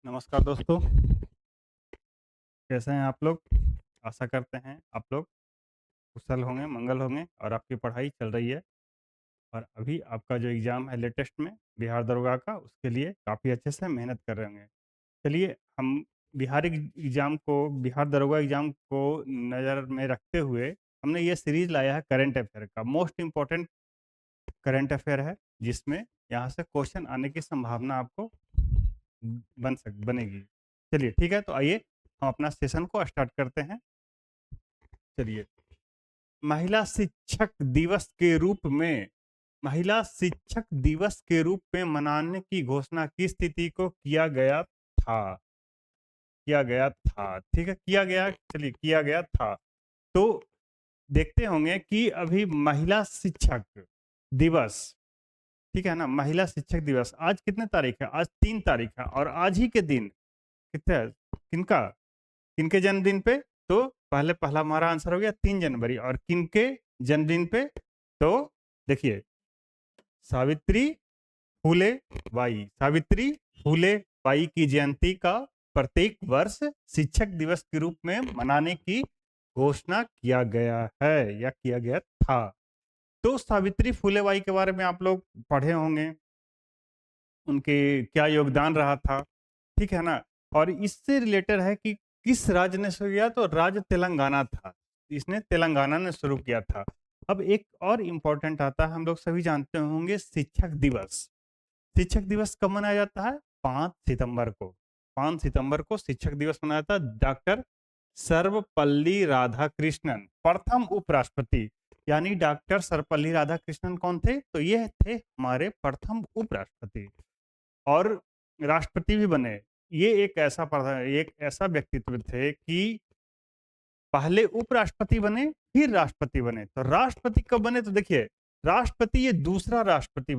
नमस्कार दोस्तों, कैसे हैं आप लोग? आशा करते हैं आप लोग कुशल होंगे, मंगल होंगे और आपकी पढ़ाई चल रही है। और अभी आपका जो एग्ज़ाम है लेटेस्ट में बिहार दरोगा का, उसके लिए काफ़ी अच्छे से मेहनत कर रहे होंगे। चलिए, हम बिहार दरोगा एग्ज़ाम को नज़र में रखते हुए हमने ये सीरीज़ लाया है करंट अफ़ेयर का। मोस्ट इम्पोर्टेंट करंट अफ़ेयर है, जिसमें यहाँ से क्वेश्चन आने की संभावना आपको बनेगी। चलिए ठीक है, तो आइए हम अपना सेशन को स्टार्ट करते हैं। चलिए, महिला शिक्षक दिवस के रूप में महिला शिक्षक दिवस के रूप में मनाने की घोषणा किस तिथि को किया गया था, ठीक है, चलिए किया गया था। तो देखते होंगे कि अभी महिला शिक्षक दिवस, ठीक है ना, महिला शिक्षक दिवस आज कितने तारीख है? आज 3 तारीख है। और आज ही के दिन कितने किनका किनके जन्मदिन पे? तो पहले पहला हमारा आंसर हो गया 3 जनवरी। और किनके जन्मदिन पे? तो देखिए, सावित्री फूले सावित्री फूले बाई की जयंती का प्रत्येक वर्ष शिक्षक दिवस के रूप में मनाने की घोषणा किया गया है या किया गया था। तो सावित्री फूले बाई के बारे में आप लोग पढ़े होंगे, उनके क्या योगदान रहा था, ठीक है ना। और इससे रिलेटेड है कि किस राज्य ने शुरू किया? तो राज्य तेलंगाना था। इसने तेलंगाना ने शुरू किया था। अब एक और इम्पोर्टेंट आता है, हम लोग सभी जानते होंगे, शिक्षक दिवस। शिक्षक दिवस कब मनाया जाता है? 5 सितंबर को। 5 सितंबर को शिक्षक दिवस मनाया जाता है। डॉक्टर सर्वपल्ली राधाकृष्णन प्रथम उपराष्ट्रपति, यानी डॉक्टर सर्वपल्ली राधाकृष्णन कौन थे? तो ये थे हमारे प्रथम उपराष्ट्रपति और राष्ट्रपति भी बने। ये एक ऐसा व्यक्तित्व थे कि पहले उपराष्ट्रपति बने, फिर राष्ट्रपति बने। तो राष्ट्रपति कब बने? तो देखिए, राष्ट्रपति ये दूसरा राष्ट्रपति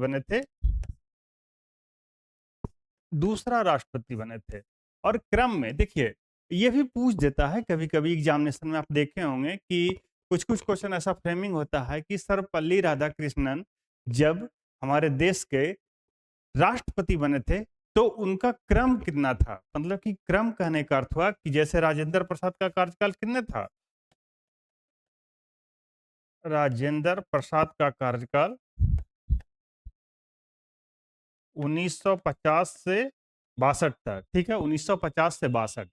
बने थे। और क्रम में देखिए, ये भी पूछ देता है कभी कभी एग्जामिनेशन में, आप देखे होंगे कि कुछ कुछ क्वेश्चन ऐसा फ्रेमिंग होता है कि सर्वपल्ली राधाकृष्णन जब हमारे देश के राष्ट्रपति बने थे तो उनका क्रम कितना था? मतलब कि क्रम कहने का अर्थ हुआ कि जैसे राजेंद्र प्रसाद का कार्यकाल कितने था? राजेंद्र प्रसाद का कार्यकाल 1950 से 62 तक, ठीक है, 1950 से 62।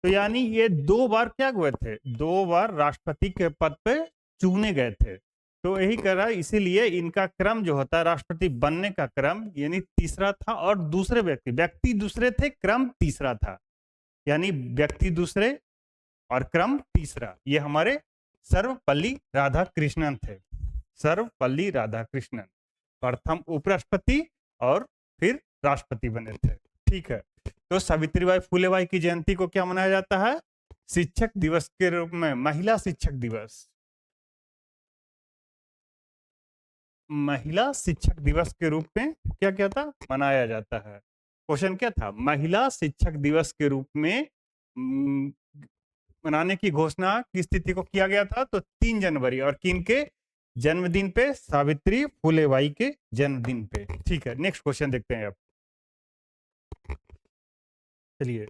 तो यानी ये 2 बार क्या हुए थे? 2 बार राष्ट्रपति के पद पे चुने गए थे। तो यही कह रहा है, इसीलिए इनका क्रम जो होता है राष्ट्रपति बनने का क्रम, यानी तीसरा था। और दूसरे व्यक्ति दूसरे थे, क्रम तीसरा था। यानी व्यक्ति दूसरे और क्रम तीसरा। ये हमारे सर्वपल्ली राधाकृष्णन थे। सर्वपल्ली राधाकृष्णन प्रथम उपराष्ट्रपति और फिर राष्ट्रपति बने थे, ठीक है। तो सावित्रीबाई फूलेबाई की जयंती को क्या मनाया जाता है? शिक्षक दिवस के रूप में, महिला शिक्षक दिवस। महिला शिक्षक दिवस के रूप में क्या क्या था मनाया जाता है? क्वेश्चन क्या था? महिला शिक्षक दिवस के रूप में मनाने की घोषणा किस तिथि को किया गया था? तो 3 जनवरी। और किन के जन्मदिन पे? सावित्री फूलेबाई के जन्मदिन पे, ठीक है। नेक्स्ट क्वेश्चन देखते हैं अब। चलिए,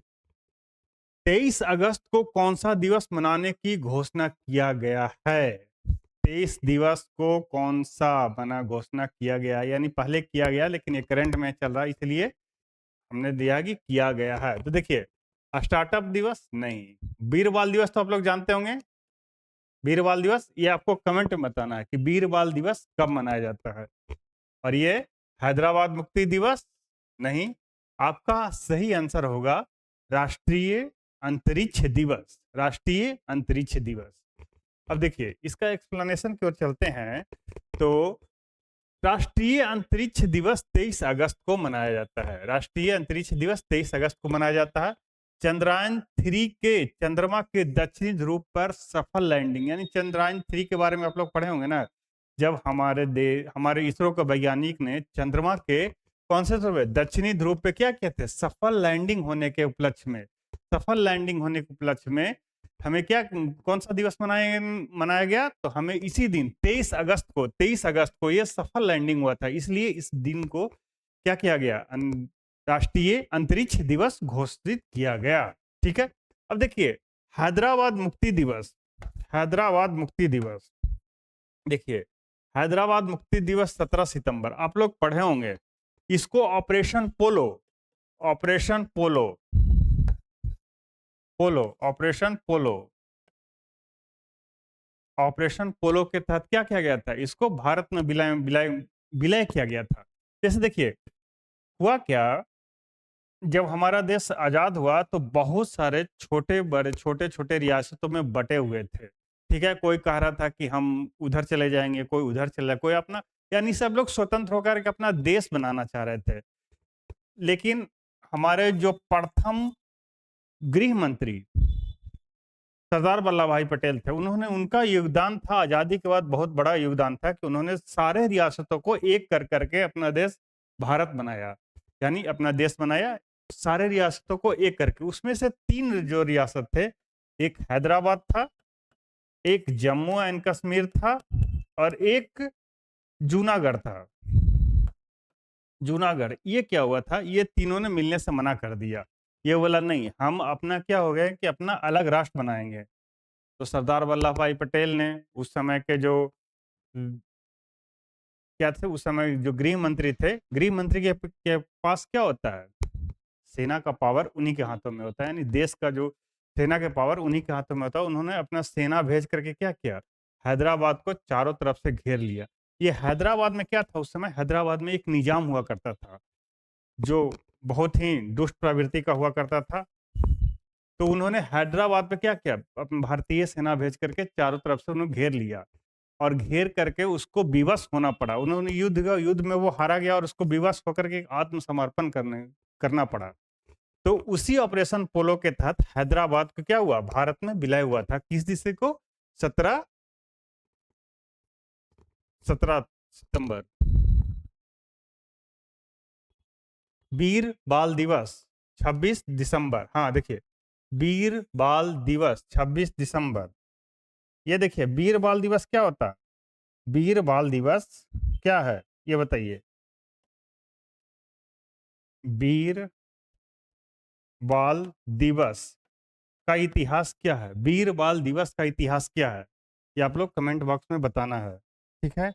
23 अगस्त को कौन सा दिवस मनाने की घोषणा किया गया है? 23 दिवस को कौन सा घोषणा किया गया, यानी पहले किया गया लेकिन ये करंट में चल रहा है, इसलिए हमने दिया कि किया गया है। तो देखिए, स्टार्टअप दिवस नहीं, वीर बाल दिवस तो आप लोग जानते होंगे। वीर बाल दिवस, ये आपको कमेंट में बताना है कि वीर बाल दिवस कब मनाया जाता है। और ये हैदराबाद मुक्ति दिवस नहीं। आपका सही आंसर होगा राष्ट्रीय अंतरिक्ष दिवस। राष्ट्रीय अंतरिक्ष दिवस। अब देखिए, इसका एक्सप्लेनेशन की ओर चलते हैं। तो राष्ट्रीय अंतरिक्ष दिवस 23 अगस्त को मनाया जाता है। राष्ट्रीय अंतरिक्ष दिवस 23 अगस्त को मनाया जाता है। चंद्रयान 3 के चंद्रमा के दक्षिणी ध्रुव पर सफल लैंडिंग, यानी चंद्रयान 3 के बारे में आप लोग पढ़े होंगे ना। जब हमारे इसरो के वैज्ञानिक ने चंद्रमा के कौन से ध्रुव है, दक्षिणी ध्रुव पे क्या कहते हैं, सफल लैंडिंग होने के उपलक्ष्य में हमें क्या, कौन सा दिवस मनाया गया? तो हमें इसी दिन 23 अगस्त को ये सफल लैंडिंग हुआ था, इसलिए इस दिन को क्या किया गया? राष्ट्रीय अंतरिक्ष दिवस घोषित किया गया। ठीक है, अब देखिए हैदराबाद मुक्ति दिवस, हैदराबाद मुक्ति दिवस, देखिए हैदराबाद मुक्ति दिवस 17 सितंबर, आप लोग पढ़े होंगे इसको ऑपरेशन पोलो, ऑपरेशन पोलो, पोलो, ऑपरेशन पोलो, ऑपरेशन पोलो के तहत क्या किया गया था, इसको भारत में विलय विलय विलय किया गया था। जैसे देखिए हुआ क्या, जब हमारा देश आजाद हुआ तो बहुत सारे छोटे बड़े छोटे छोटे रियासतों में बटे हुए थे। ठीक है, कोई कह रहा था कि हम उधर चले जाएंगे, कोई उधर चले, कोई अपना, यानी सब लोग स्वतंत्र होकर के अपना देश बनाना चाह रहे थे। लेकिन हमारे जो प्रथम गृह मंत्री सरदार वल्लभ भाई पटेल थे, उन्होंने, उनका योगदान था आजादी के बाद, बहुत बड़ा योगदान था कि उन्होंने सारे रियासतों को एक कर करके अपना देश भारत बनाया, यानी अपना देश बनाया सारे रियासतों को एक करके। उसमें से 3 जो रियासत थे, एक हैदराबाद था, एक जम्मू एंड कश्मीर था, और एक जूनागढ़ था। जूनागढ़, ये क्या हुआ था, ये तीनों ने मिलने से मना कर दिया। ये बोला नहीं, हम अपना क्या हो गए कि अपना अलग राष्ट्र बनाएंगे। तो सरदार वल्लभ भाई पटेल ने, उस समय के जो क्या थे, उस समय जो गृह मंत्री थे, गृह मंत्री के पास क्या होता है, सेना का पावर उन्हीं के हाथों में होता है, यानी देश का जो सेना के पावर उन्हीं के हाथों में होता है। उन्होंने अपना सेना भेज करके क्या किया, हैदराबाद को चारों तरफ से घेर लिया। ये हैदराबाद में क्या था, उस समय हैदराबाद में एक निजाम हुआ करता था जो बहुत ही दुष्ट प्रवृत्ति का हुआ करता था। तो उन्होंने हैदराबाद पे क्या किया, भारतीय सेना भेज करके चारों तरफ से उन्होंने घेर लिया, और घेर करके उसको विवश होना पड़ा। उन्होंने युद्ध में वो हारा गया और उसको विवश होकर के आत्मसमर्पण करना पड़ा। तो उसी ऑपरेशन पोलो के तहत हैदराबाद को क्या हुआ, भारत में विलय हुआ था। किस दिसंबर को, 17 सितंबर। वीर बाल दिवस 26 दिसंबर। हाँ देखिए, वीर बाल दिवस 26 दिसंबर। ये देखिए वीर बाल दिवस क्या होता है, वीर बाल दिवस क्या है ये बताइए, वीर बाल दिवस का इतिहास क्या है, वीर बाल दिवस का इतिहास क्या है, ये आप लोग कमेंट बॉक्स में बताना है। ठीक है,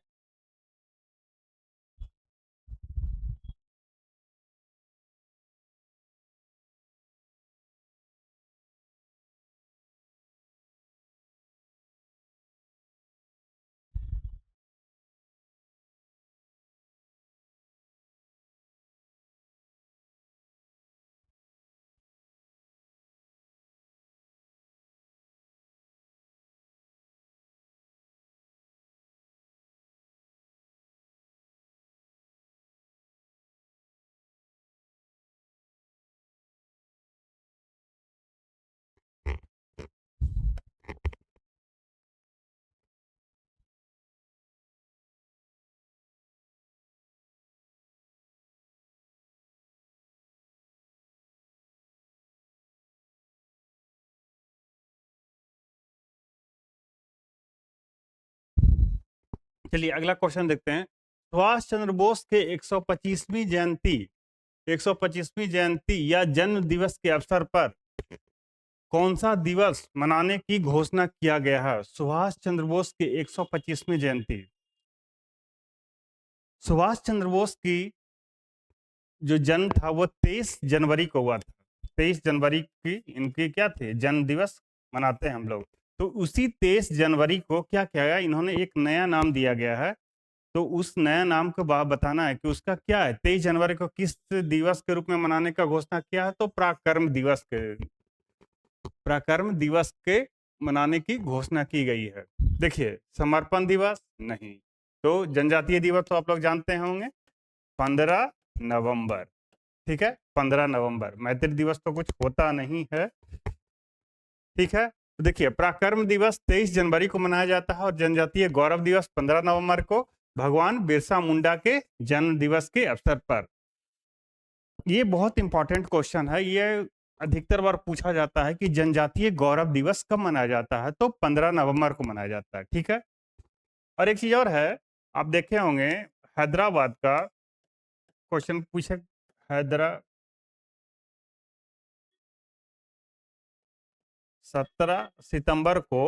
चलिए अगला क्वेश्चन देखते हैं। सुभाष चंद्र बोस के 125वीं जयंती, 125वीं जयंती या जन्म दिवस के अवसर पर कौन सा दिवस मनाने की घोषणा किया गया है। सुभाष चंद्र बोस की 125वीं जयंती, सुभाष चंद्र बोस की जो जन्म था वो 23 जनवरी को हुआ था। 23 जनवरी की इनकी क्या थे, जन्म दिवस मनाते हैं हम लोग। तो उसी 23 जनवरी को क्या किया गया, इन्होंने एक नया नाम दिया गया है। तो उस नया नाम को बताना है कि उसका क्या है। 23 जनवरी को किस दिवस के रूप में मनाने का घोषणा किया है, तो पराक्रम दिवस के, पराक्रम दिवस के मनाने की घोषणा की गई है। देखिए समर्पण दिवस नहीं, तो जनजातीय दिवस तो आप लोग जानते होंगे, 15 नवंबर। ठीक है, 15 नवंबर। मैत्री दिवस तो कुछ होता नहीं है। ठीक है, तो देखिए पराक्रम दिवस 23 जनवरी को मनाया जाता है, और जनजातीय गौरव दिवस 15 नवंबर को भगवान बिरसा मुंडा के जन्म दिवस के अवसर पर। ये बहुत इंपॉर्टेंट क्वेश्चन है, ये अधिकतर बार पूछा जाता है कि जनजातीय गौरव दिवस कब मनाया जाता है, तो 15 नवंबर को मनाया जाता है। ठीक है, और एक चीज और है, आप देखे होंगे हैदराबाद का क्वेश्चन पूछे, हैदरा 17 सितंबर को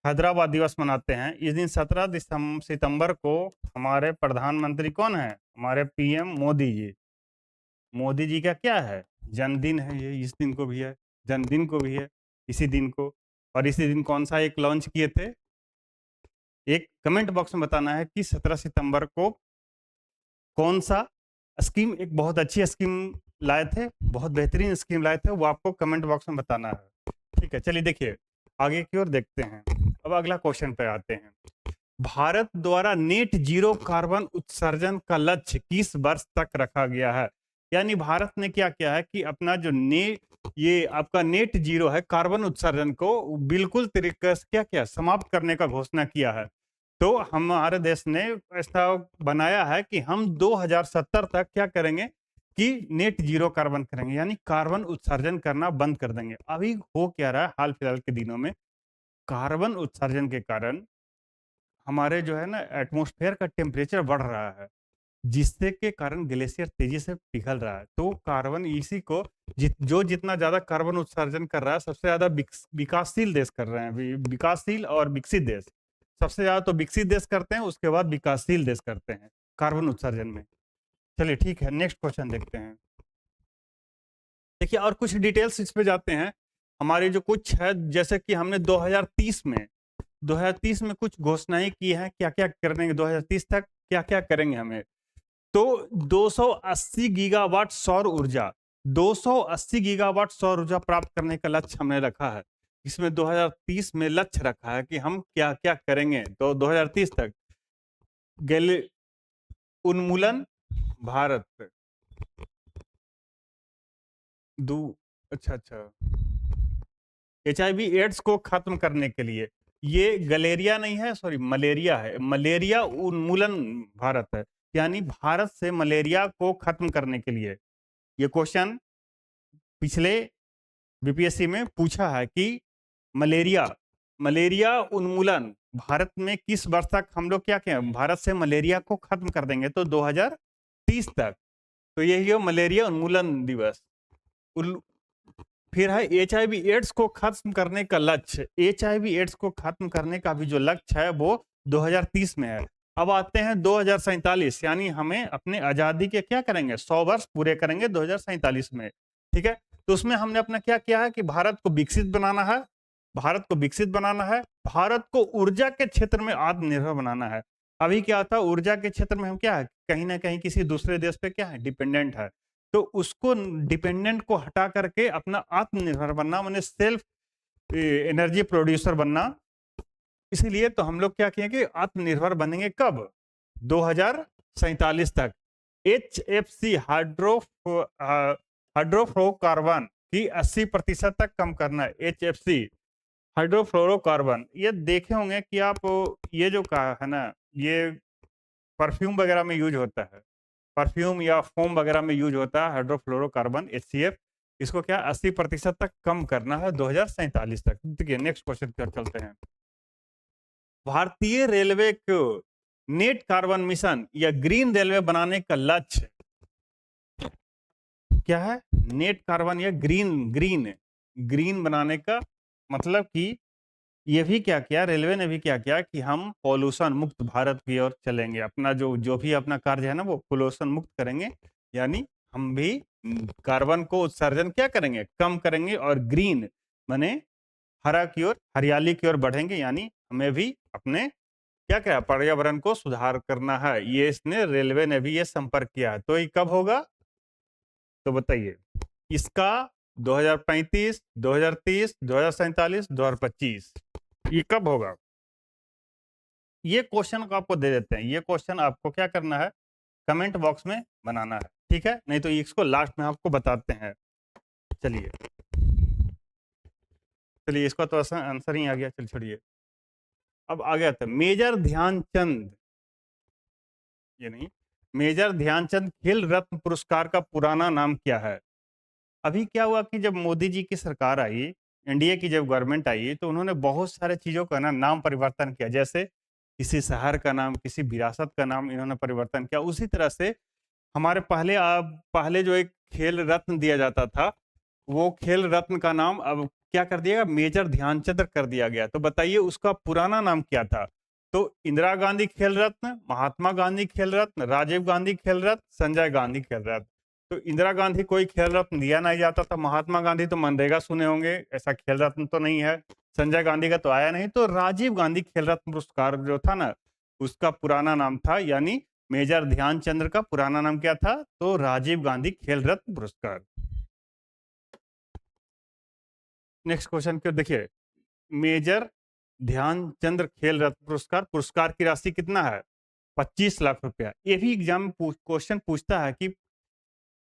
हैदराबाद दिवस मनाते हैं। इस दिन 17 सितंबर को हमारे प्रधानमंत्री कौन है? हमारे पीएम मोदी जी। मोदी जी का क्या है? जन्मदिन है ये, इस दिन को भी है, जन्मदिन को भी है इसी दिन को। और इसी दिन कौन सा एक लॉन्च किए थे? एक कमेंट बॉक्स में बताना है कि 17 सितंबर को कौन सा स्कीम, एक बहुत अच्छी स्कीम लाए थे, बहुत बेहतरीन स्कीम लाए थे, वो आपको कमेंट बॉक्स में बताना है। ठीक है, चलिए देखिए आगे की ओर देखते हैं। अब अगला क्वेश्चन पे आते हैं। भारत द्वारा नेट जीरो कार्बन उत्सर्जन का लक्ष्य किस वर्ष तक रखा गया है? यानी भारत ने क्या किया है कि अपना जो ये आपका नेट जीरो है, कार्बन उत्सर्जन को बिल्कुल तरीके से क्या किया, समाप्त करने का घोषणा किया है। तो हमारे देश ने ऐसा बनाया है कि हम 2070 तक क्या करेंगे कि नेट जीरो कार्बन करेंगे, यानी कार्बन उत्सर्जन करना बंद कर देंगे। अभी हो क्या रहा है हाल फिलहाल के दिनों में, कार्बन उत्सर्जन के कारण हमारे जो है ना एटमॉस्फेयर का टेम्परेचर बढ़ रहा है, जिससे के कारण ग्लेशियर तेजी से पिघल रहा है। तो कार्बन इसी को जो जितना ज्यादा कार्बन उत्सर्जन कर रहा है, सबसे ज्यादा विकासशील देश कर रहे हैं। विकासशील और विकसित देश, सबसे ज्यादा तो विकसित देश करते हैं, उसके बाद विकासशील देश करते हैं कार्बन उत्सर्जन में। चलिए ठीक है, नेक्स्ट क्वेश्चन देखते हैं। देखिए और कुछ डिटेल्स इस पे जाते हैं। हमारे जो कुछ है, जैसे कि हमने 2030 में कुछ घोषणाएं की हैं, क्या क्या करेंगे 2030 तक, क्या क्या करेंगे हमें। तो 280 गीगावाट सौर ऊर्जा, 280 गीगावाट सौर ऊर्जा प्राप्त करने का लक्ष्य हमने रखा है। इसमें 2030 में लक्ष्य रखा है कि हम क्या क्या करेंगे। तो 2030 तक गैल उन्मूलन भारत दू अच्छा अच्छा HIV एड्स को खत्म करने के लिए, ये गलेरिया नहीं है, सॉरी मलेरिया है, मलेरिया उन्मूलन भारत है, यानी भारत से मलेरिया को खत्म करने के लिए। ये क्वेश्चन पिछले बीपीएससी में पूछा है कि मलेरिया मलेरिया उन्मूलन भारत में किस वर्ष तक हम लोग क्या क्या भारत से मलेरिया को खत्म कर देंगे। तो 2030 तक। तो यही है मलेरिया उन्मूलन दिवस। फिर है HIV एड्स को खत्म करने का लक्ष्य। HIV एड्स को खत्म करने का भी जो लक्ष्य है वो 2030 में है। अब आते हैं 2047, यानी हमें अपने आजादी के क्या करेंगे, 100 वर्ष पूरे करेंगे 2047 में। ठीक है, तो उसमें हमने अपना क्या किया है कि भारत को विकसित बनाना है, भारत को विकसित बनाना है, भारत को ऊर्जा के क्षेत्र में आत्मनिर्भर बनाना है। अभी क्या था, ऊर्जा के क्षेत्र में हम क्या है, कहीं ना कहीं किसी दूसरे देश पे क्या है, डिपेंडेंट है। तो उसको डिपेंडेंट को हटा करके अपना आत्मनिर्भर बनना, माने सेल्फ एनर्जी प्रोड्यूसर बनना। इसीलिए तो हम लोग क्या किएंगे, आत्मनिर्भर बनेंगे कब, 2047 तक। HFC हाइड्रोफ्लोरोकार्बन की 80% तक कम करना है। HFC हाइड्रोफ्लोरोकार्बन, ये देखे होंगे कि आप, ये जो कहा है ना, ये परफ्यूम वगैरह में यूज होता है, परफ्यूम या फोम वगैरह में यूज होता है हाइड्रोफ्लोरोकार्बन HCF। इसको क्या 80% तक कम करना है 2047 तक। देखिए नेक्स्ट क्वेश्चन पर चलते हैं। भारतीय रेलवे को नेट कार्बन मिशन या ग्रीन रेलवे बनाने का लक्ष्य क्या है, नेट कार्बन या ग्रीन ग्रीन ग्रीन बनाने का मतलब कि ये भी क्या किया, रेलवे ने भी क्या किया कि हम पॉल्यूशन मुक्त भारत की ओर चलेंगे। अपना जो जो भी अपना कार्य है ना, वो पॉल्यूशन मुक्त करेंगे, यानी हम भी कार्बन को उत्सर्जन क्या करेंगे, कम करेंगे, और ग्रीन माने हरा की ओर, हरियाली की ओर बढ़ेंगे, यानी हमें भी अपने क्या क्या पर्यावरण को सुधार करना है। ये इसने रेलवे ने भी ये संपर्क किया है। तो ये कब होगा, तो बताइए इसका 2035, 2030, 2047, 2025, ये कब होगा। ये क्वेश्चन को आपको दे देते हैं, ये क्वेश्चन आपको क्या करना है, कमेंट बॉक्स में बनाना है, ठीक है, नहीं तो इसको लास्ट में आपको बताते हैं। चलिए चलिए, इसका तो आंसर ही आ गया, चल छोड़िए। अब आ गया था मेजर ध्यानचंद, ये नहीं, मेजर ध्यानचंद खेल रत्न पुरस्कार का पुराना नाम क्या है। अभी क्या हुआ कि जब मोदी जी की सरकार आई, एनडीए की जब गवर्नमेंट आई, तो उन्होंने बहुत सारे चीजों का ना नाम परिवर्तन किया। जैसे किसी शहर का नाम, किसी विरासत का नाम इन्होंने परिवर्तन किया। उसी तरह से हमारे पहले जो एक खेल रत्न दिया जाता था, वो खेल रत्न का नाम अब क्या कर दिया गया, मेजर ध्यानचंद कर दिया गया। तो बताइए उसका पुराना नाम क्या था। तो इंदिरा गांधी खेल रत्न, महात्मा गांधी खेल रत्न, राजीव गांधी खेल रत्न, संजय गांधी खेल रत्न। तो इंदिरा गांधी कोई खेल रत्न दिया नहीं जाता था, महात्मा गांधी तो मनरेगा सुने होंगे, ऐसा खेल रत्न तो नहीं है, संजय गांधी का तो आया नहीं। तो राजीव गांधी खेल रत्न पुरस्कार जो था ना, उसका पुराना नाम था, यानी मेजर ध्यानचंद्र का पुराना नाम क्या था, तो राजीव गांधी खेल रत्न पुरस्कार। नेक्स्ट क्वेश्चन क्यों, देखिए मेजर ध्यानचंद्र खेल रत्न पुरस्कार, पुरस्कार की राशि कितना है, 25 लाख रुपया। ये भी एग्जाम क्वेश्चन पूछता है कि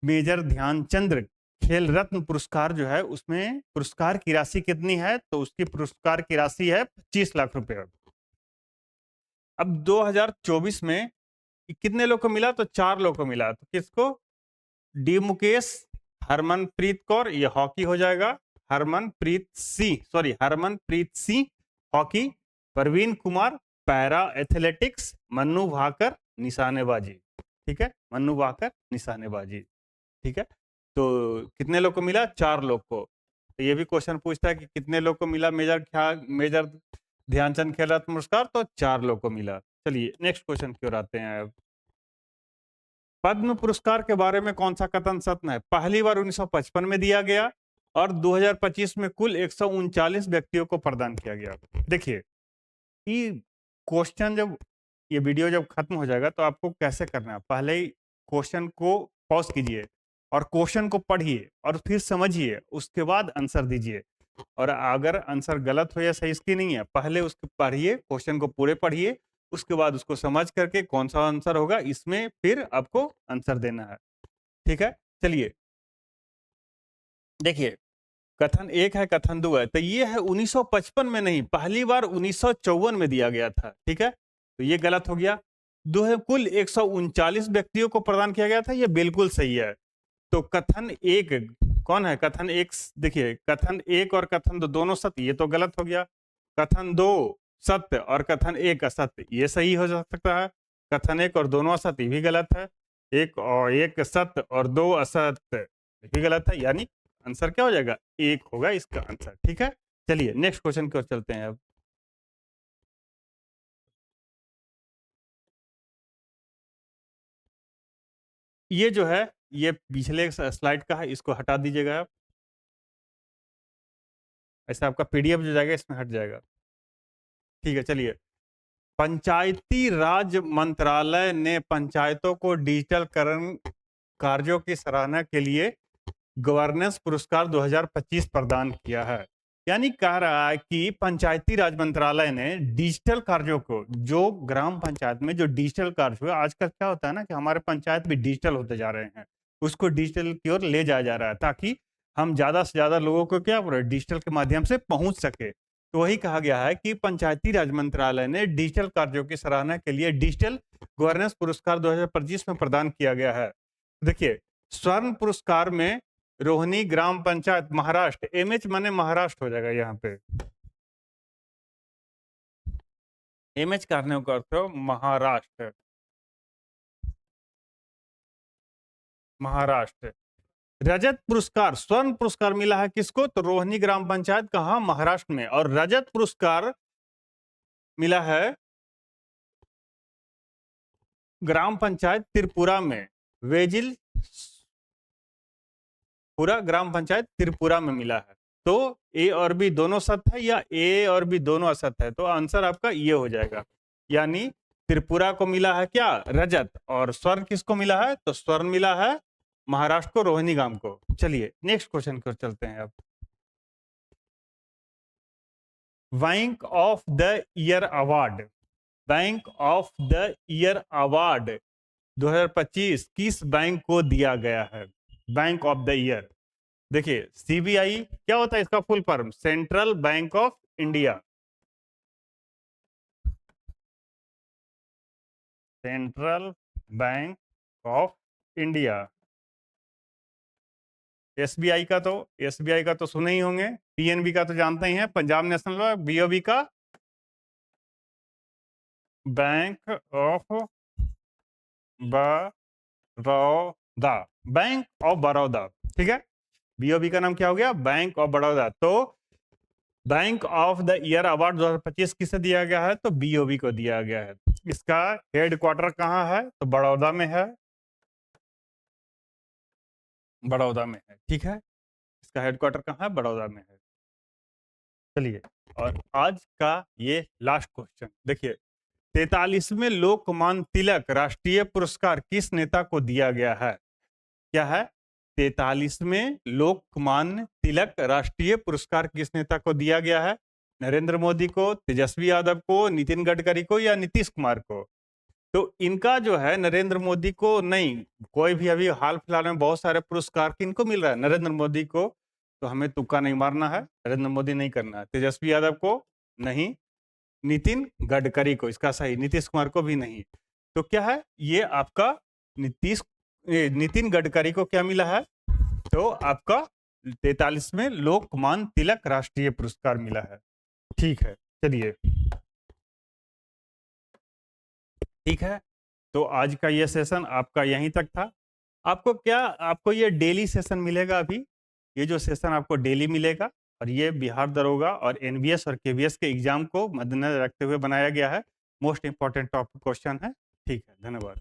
मेजर ध्यानचंद्र खेल रत्न पुरस्कार जो है उसमें पुरस्कार की राशि कितनी है, तो उसकी पुरस्कार की राशि है 25 लाख रुपया। अब 2024 में कितने लोग को मिला, तो 4 लोग को मिला। तो किसको, डी मुकेश, हरमनप्रीत कौर, ये हॉकी हो जाएगा, Harmanpreet Singh hockey, Praveen Kumar para athletics, Manu Bhaker निशानेबाजी। ठीक है, मन्नू भाकर निशानेबाजी। ठीक है, तो कितने लोग को मिला, 4 लोग को। तो ये भी क्वेश्चन पूछता है कि कितने लोग को मिला मेजर ध्यानचंद खेल रत्न पुरस्कार, तो 4 लोग को मिला। चलिए नेक्स्ट क्वेश्चन की ओर आते हैं। पद्म पुरस्कार के बारे में कौन सा कथन सत्य है, पहली बार 1955 में दिया गया और 2025 में कुल 139 व्यक्तियों को प्रदान किया गया। देखिए ये क्वेश्चन जब, ये वीडियो जब खत्म हो जाएगा तो आपको कैसे करना है, पहले ही क्वेश्चन को पॉज कीजिए और क्वेश्चन को पढ़िए और फिर समझिए, उसके बाद आंसर दीजिए। और अगर आंसर गलत हो या सही इसकी नहीं है, पहले उसको पढ़िए, क्वेश्चन को पूरे पढ़िए, उसके बाद उसको समझ करके कौन सा आंसर होगा इसमें फिर आपको आंसर देना है। ठीक है, चलिए देखिए कथन 1 है, कथन 2 है। तो ये है 1955 में नहीं, पहली बार 1954 में दिया गया था। ठीक है, तो ये गलत हो गया। दो है कुल 139 व्यक्तियों को प्रदान किया गया था, ये बिल्कुल सही है। तो कथन 1 कौन है, कथन 1 देखिए, कथन 1 और कथन 2 दोनों सत्य, ये तो गलत हो गया। कथन 2 सत्य और कथन 1 असत्य, ये सही हो सकता है। कथन 1 और दोनों असत्य भी गलत है, 1 सत्य और 2 असत्य भी गलत है, यानी आंसर क्या हो जाएगा, 1 होगा इसका आंसर। ठीक है, चलिए नेक्स्ट क्वेश्चन की ओर चलते हैं अब। ये जो है ये पिछले स्लाइड का है, इसको हटा दीजिएगा आप, ऐसा आपका पीडीएफ जो जाएगा इसमें हट जाएगा। ठीक है, चलिए पंचायती राज मंत्रालय ने पंचायतों को डिजिटलकरण कार्यों की सराहना के लिए गवर्नेंस पुरस्कार 2025 प्रदान किया है। यानी कह रहा है कि पंचायती राज मंत्रालय ने डिजिटल कार्यों को, जो ग्राम पंचायत में जो डिजिटल कार्य हुए, आजकल क्या होता है ना कि हमारे पंचायत भी डिजिटल होते जा रहे हैं, उसको डिजिटल की ओर ले जाया जा रहा है ताकि हम ज्यादा से ज्यादा लोगों को क्या डिजिटल के माध्यम से पहुंच सके। तो वही कहा गया है कि पंचायती राज मंत्रालय ने डिजिटल कार्यों की सराहना के लिए डिजिटल गवर्नेंस पुरस्कार 2025 में प्रदान किया गया है। देखिए स्वर्ण पुरस्कार में रोहिणी ग्राम पंचायत महाराष्ट्र, एमएच माने महाराष्ट्र हो जाएगा यहाँ पे, एमएच करने को अर्थ हो महाराष्ट्र, महाराष्ट्र। रजत पुरस्कार, स्वर्ण पुरस्कार मिला है किसको, तो रोहिणी ग्राम पंचायत कहा, महाराष्ट्र में। और रजत पुरस्कार मिला है ग्राम पंचायत त्रिपुरा में, वेजिल पूरा ग्राम पंचायत त्रिपुरा में मिला है। तो ए और बी दोनों सत्य है या ए और बी दोनों असत्य है, तो आंसर आपका ये हो जाएगा। यानी त्रिपुरा को मिला है क्या, रजत, और स्वर्ण किसको मिला है, तो स्वर्ण मिला है महाराष्ट्र को, रोहिणी गांव को। चलिए नेक्स्ट क्वेश्चन को चलते हैं अब। Bank of the year award, bank of the year award 2025 किस बैंक को दिया गया है, बैंक ऑफ द ईयर। देखिए सीबीआई क्या होता है, इसका full form central bank of India, central bank of India. SBI का तो सुने ही होंगे, पीएनबी का तो जानते ही हैं, पंजाब नेशनल बैंक, बीओबी का bank of Baroda, bank of Baroda. ठीक है, बीओबी का नाम क्या हो गया, बैंक ऑफ बड़ौदा। तो bank of the year award 2025 किसे दिया गया है? तो बीओबी को दिया गया है। इसका हेडक्वार्टर कहाँ है? तो बड़ौदा में है, बड़ौदा में है, ठीक है। इसका हेडक्वार्टर कहाँ है? बड़ौदा में है। चलिए, और आज का ये लास्ट क्वेश्चन देखिए, 43वें लोकमान्य तिलक राष्ट्रीय पुरस्कार किस नेता को दिया गया है? क्या है? 43वें लोकमान्य तिलक राष्ट्रीय पुरस्कार किस नेता को दिया गया है? नरेंद्र मोदी को, तेजस्वी यादव को, नितिन गडकरी को या नीतीश कुमार को? तो इनका जो है नरेंद्र मोदी को नहीं, कोई भी अभी हाल फिलहाल में बहुत सारे पुरस्कार किनको मिल रहा है? नरेंद्र मोदी को। तो हमें तुक्का नहीं मारना है, नरेंद्र मोदी नहीं करना है। तेजस्वी यादव को नहीं, नितिन गडकरी को, इसका सही, नीतीश कुमार को भी नहीं। तो क्या है ये आपका नितिन गडकरी को क्या मिला है? तो आपका 43वें लोकमान्य तिलक राष्ट्रीय पुरस्कार मिला है। ठीक है, चलिए, ठीक है। तो आज का ये सेशन आपका यहीं तक था। आपको ये डेली सेशन मिलेगा अभी, ये जो सेशन आपको डेली मिलेगा, और ये बिहार दरोगा और एनबीएस और केवीएस के एग्जाम को मद्देनजर रखते हुए बनाया गया है। मोस्ट इंपॉर्टेंट टॉपिक क्वेश्चन है। ठीक है, धन्यवाद।